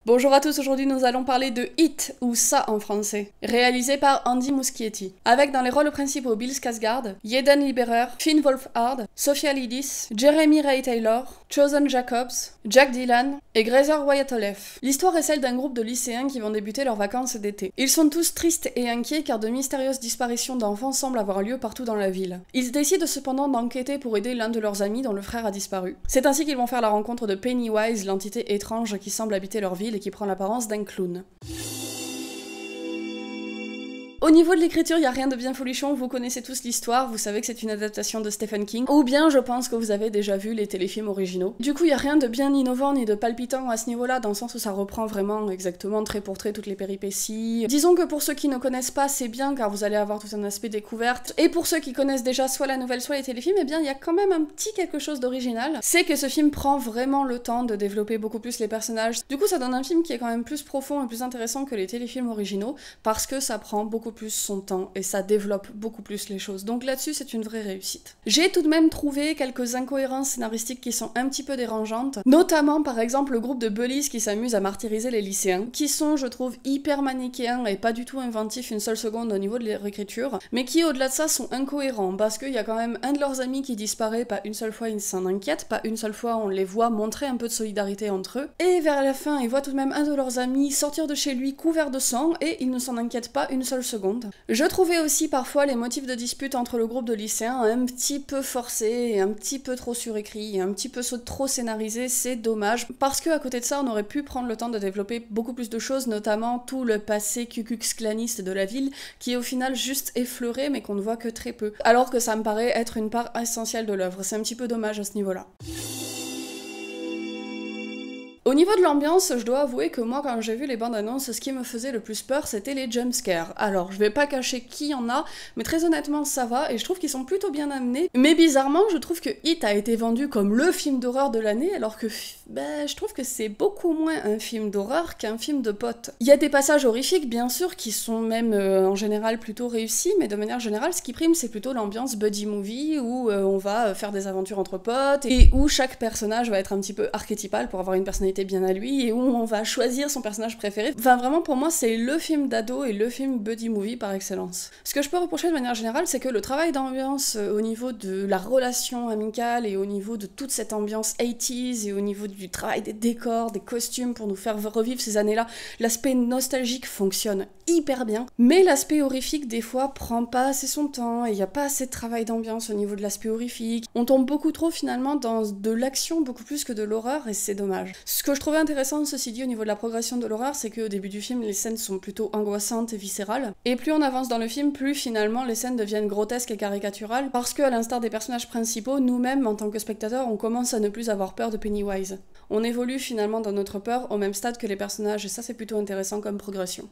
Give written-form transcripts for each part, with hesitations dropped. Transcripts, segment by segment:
Bonjour à tous, aujourd'hui nous allons parler de It, ou Ça en français, réalisé par Andy Muschietti, avec dans les rôles principaux Bill Skarsgård, Eden Liberer, Finn Wolfhard, Sophia Lillis, Jeremy Ray Taylor, Chosen Jacobs, Jack Dylan et Grazer Wyatt-Olef. L'histoire est celle d'un groupe de lycéens qui vont débuter leurs vacances d'été. Ils sont tous tristes et inquiets car de mystérieuses disparitions d'enfants semblent avoir lieu partout dans la ville. Ils décident cependant d'enquêter pour aider l'un de leurs amis dont le frère a disparu. C'est ainsi qu'ils vont faire la rencontre de Pennywise, l'entité étrange qui semble habiter leur ville et qui prend l'apparence d'un clown. Au niveau de l'écriture, il n'y a rien de bien folichon, vous connaissez tous l'histoire, vous savez que c'est une adaptation de Stephen King, ou bien je pense que vous avez déjà vu les téléfilms originaux. Du coup, il n'y a rien de bien innovant ni de palpitant à ce niveau-là, dans le sens où ça reprend vraiment exactement trait pour trait toutes les péripéties. Disons que pour ceux qui ne connaissent pas, c'est bien car vous allez avoir tout un aspect découverte, et pour ceux qui connaissent déjà soit la nouvelle soit les téléfilms, eh bien il y a quand même un petit quelque chose d'original. C'est que ce film prend vraiment le temps de développer beaucoup plus les personnages. Du coup, ça donne un film qui est quand même plus profond et plus intéressant que les téléfilms originaux, parce que ça prend beaucoup plus son temps et ça développe beaucoup plus les choses. Donc là-dessus, c'est une vraie réussite. J'ai tout de même trouvé quelques incohérences scénaristiques qui sont un petit peu dérangeantes, notamment par exemple le groupe de bullies qui s'amuse à martyriser les lycéens, qui sont, je trouve, hyper manichéens et pas du tout inventifs une seule seconde au niveau de leur écriture, mais qui au-delà de ça sont incohérents, parce qu'il y a quand même un de leurs amis qui disparaît, pas une seule fois ils s'en inquiètent, pas une seule fois on les voit montrer un peu de solidarité entre eux, et vers la fin ils voient tout de même un de leurs amis sortir de chez lui couvert de sang et ils ne s'en inquiètent pas une seule seconde. Je trouvais aussi parfois les motifs de dispute entre le groupe de lycéens un petit peu forcés, et un petit peu trop surécrits, et un petit peu trop scénarisés, c'est dommage, parce que à côté de ça on aurait pu prendre le temps de développer beaucoup plus de choses, notamment tout le passé Ku-Klux-Klaniste de la ville, qui est au final juste effleuré mais qu'on ne voit que très peu, alors que ça me paraît être une part essentielle de l'œuvre, c'est un petit peu dommage à ce niveau-là. Au niveau de l'ambiance, je dois avouer que moi, quand j'ai vu les bandes annonces, ce qui me faisait le plus peur, c'était les jumpscares. Alors, je vais pas cacher qui y en a, mais très honnêtement, ça va, et je trouve qu'ils sont plutôt bien amenés. Mais bizarrement, je trouve que It a été vendu comme le film d'horreur de l'année, alors que, je trouve que c'est beaucoup moins un film d'horreur qu'un film de potes. Il y a des passages horrifiques, bien sûr, qui sont même en général plutôt réussis, mais de manière générale, ce qui prime, c'est plutôt l'ambiance buddy movie, où on va faire des aventures entre potes, et où chaque personnage va être un petit peu archétypal pour avoir une personnalité bien à lui et où on va choisir son personnage préféré. Enfin vraiment pour moi c'est le film d'ado et le film buddy movie par excellence. Ce que je peux reprocher de manière générale c'est que le travail d'ambiance au niveau de la relation amicale et au niveau de toute cette ambiance 80s et au niveau du travail des décors, des costumes pour nous faire revivre ces années-là, l'aspect nostalgique fonctionne hyper bien, mais l'aspect horrifique des fois prend pas assez son temps et il n'y a pas assez de travail d'ambiance au niveau de l'aspect horrifique. On tombe beaucoup trop finalement dans de l'action beaucoup plus que de l'horreur et c'est dommage. Ce que je trouvais intéressant, ceci dit, au niveau de la progression de l'horreur, c'est qu'au début du film, les scènes sont plutôt angoissantes et viscérales. Et plus on avance dans le film, plus finalement les scènes deviennent grotesques et caricaturales, parce que, à l'instar des personnages principaux, nous-mêmes, en tant que spectateurs, on commence à ne plus avoir peur de Pennywise. On évolue finalement dans notre peur au même stade que les personnages, et ça c'est plutôt intéressant comme progression.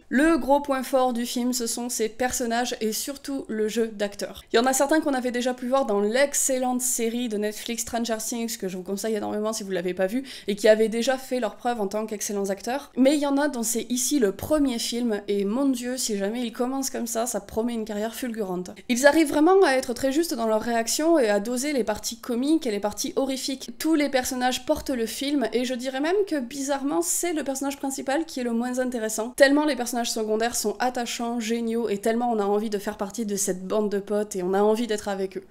Le gros point fort du film, ce sont ses personnages et surtout le jeu d'acteurs. Il y en a certains qu'on avait déjà pu voir dans l'excellente série de Netflix Stranger Things, que je vous conseille énormément si vous l'avez pas vu, et qui avaient déjà fait leur preuve en tant qu'excellents acteurs. Mais il y en a dont c'est ici le premier film, et mon dieu, si jamais ils commencent comme ça promet une carrière fulgurante. Ils arrivent vraiment à être très justes dans leurs réactions et à doser les parties comiques et les parties horrifiques. Tous les personnages portent le film, et je dirais même que bizarrement, c'est le personnage principal qui est le moins intéressant, tellement les personnages secondaires sont attachants, géniaux, et tellement on a envie de faire partie de cette bande de potes et on a envie d'être avec eux.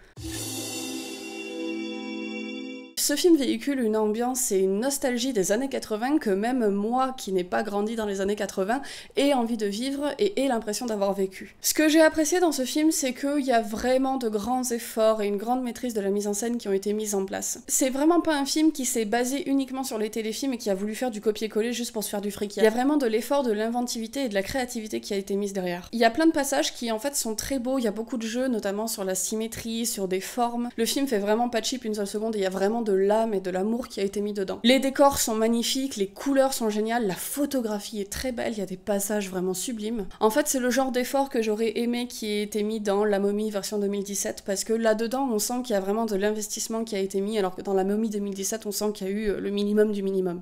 Ce film véhicule une ambiance et une nostalgie des années 80 que même moi, qui n'ai pas grandi dans les années 80, ai envie de vivre et ai l'impression d'avoir vécu. Ce que j'ai apprécié dans ce film, c'est qu'il y a vraiment de grands efforts et une grande maîtrise de la mise en scène qui ont été mises en place. C'est vraiment pas un film qui s'est basé uniquement sur les téléfilms et qui a voulu faire du copier-coller juste pour se faire du fric. Il y a vraiment de l'effort, de l'inventivité et de la créativité qui a été mise derrière. Il y a plein de passages qui en fait sont très beaux, il y a beaucoup de jeux, notamment sur la symétrie, sur des formes. Le film fait vraiment pas cheap une seule seconde et il y a vraiment de l'âme et de l'amour qui a été mis dedans. Les décors sont magnifiques, les couleurs sont géniales, la photographie est très belle, il y a des passages vraiment sublimes. En fait, c'est le genre d'effort que j'aurais aimé qui ait été mis dans La Momie version 2017, parce que là-dedans, on sent qu'il y a vraiment de l'investissement qui a été mis, alors que dans La Momie 2017, on sent qu'il y a eu le minimum du minimum.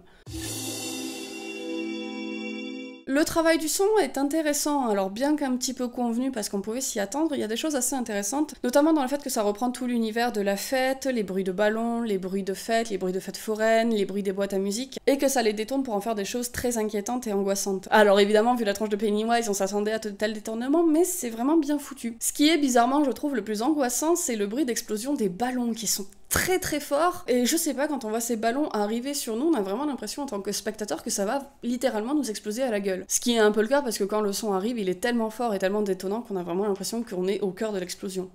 Le travail du son est intéressant, alors bien qu'un petit peu convenu parce qu'on pouvait s'y attendre, il y a des choses assez intéressantes, notamment dans le fait que ça reprend tout l'univers de la fête, les bruits de ballons, les bruits de fête, les bruits de fêtes foraines, les bruits des boîtes à musique, et que ça les détourne pour en faire des choses très inquiétantes et angoissantes. Alors évidemment, vu la tranche de Pennywise, on s'attendait à de tels détournements, mais c'est vraiment bien foutu. Ce qui est bizarrement, je trouve, le plus angoissant, c'est le bruit d'explosion des ballons qui sont très très forts, et je sais pas, quand on voit ces ballons arriver sur nous, on a vraiment l'impression en tant que spectateur que ça va littéralement nous exploser à la gueule. Ce qui est un peu le cas parce que quand le son arrive, il est tellement fort et tellement détonnant qu'on a vraiment l'impression qu'on est au cœur de l'explosion.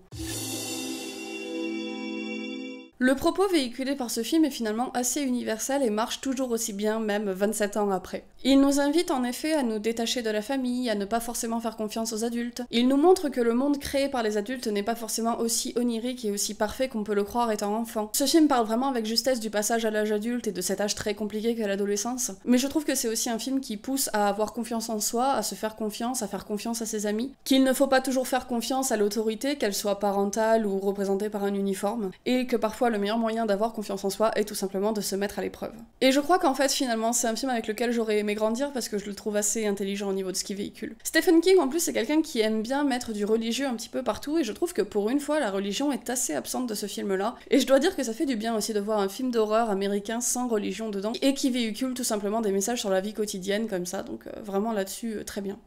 Le propos véhiculé par ce film est finalement assez universel et marche toujours aussi bien, même 27 ans après. Il nous invite en effet à nous détacher de la famille, à ne pas forcément faire confiance aux adultes. Il nous montre que le monde créé par les adultes n'est pas forcément aussi onirique et aussi parfait qu'on peut le croire étant enfant. Ce film parle vraiment avec justesse du passage à l'âge adulte et de cet âge très compliqué qu'est l'adolescence, mais je trouve que c'est aussi un film qui pousse à avoir confiance en soi, à se faire confiance, à faire confiance à ses amis, qu'il ne faut pas toujours faire confiance à l'autorité, qu'elle soit parentale ou représentée par un uniforme, et que parfois le meilleur moyen d'avoir confiance en soi est tout simplement de se mettre à l'épreuve. Et je crois qu'en fait finalement c'est un film avec lequel j'aurais aimé grandir parce que je le trouve assez intelligent au niveau de ce qu'il véhicule. Stephen King en plus c'est quelqu'un qui aime bien mettre du religieux un petit peu partout et je trouve que pour une fois la religion est assez absente de ce film là et je dois dire que ça fait du bien aussi de voir un film d'horreur américain sans religion dedans et qui véhicule tout simplement des messages sur la vie quotidienne comme ça, donc vraiment là-dessus très bien.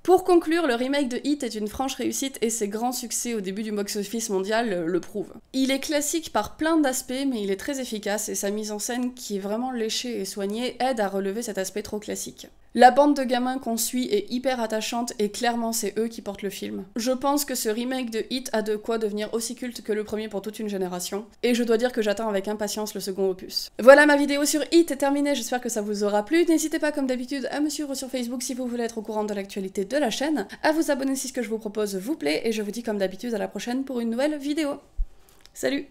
Pour conclure, le remake de It est une franche réussite et ses grands succès au début du box-office mondial le prouvent. Il est classique par plein d'aspects, mais il est très efficace et sa mise en scène, qui est vraiment léchée et soignée, aide à relever cet aspect trop classique. La bande de gamins qu'on suit est hyper attachante et clairement c'est eux qui portent le film. Je pense que ce remake de It a de quoi devenir aussi culte que le premier pour toute une génération, et je dois dire que j'attends avec impatience le second opus. Voilà, ma vidéo sur It est terminée, j'espère que ça vous aura plu. N'hésitez pas comme d'habitude à me suivre sur Facebook si vous voulez être au courant de l'actualité de la chaîne, à vous abonner si ce que je vous propose vous plaît, et je vous dis comme d'habitude à la prochaine pour une nouvelle vidéo. Salut!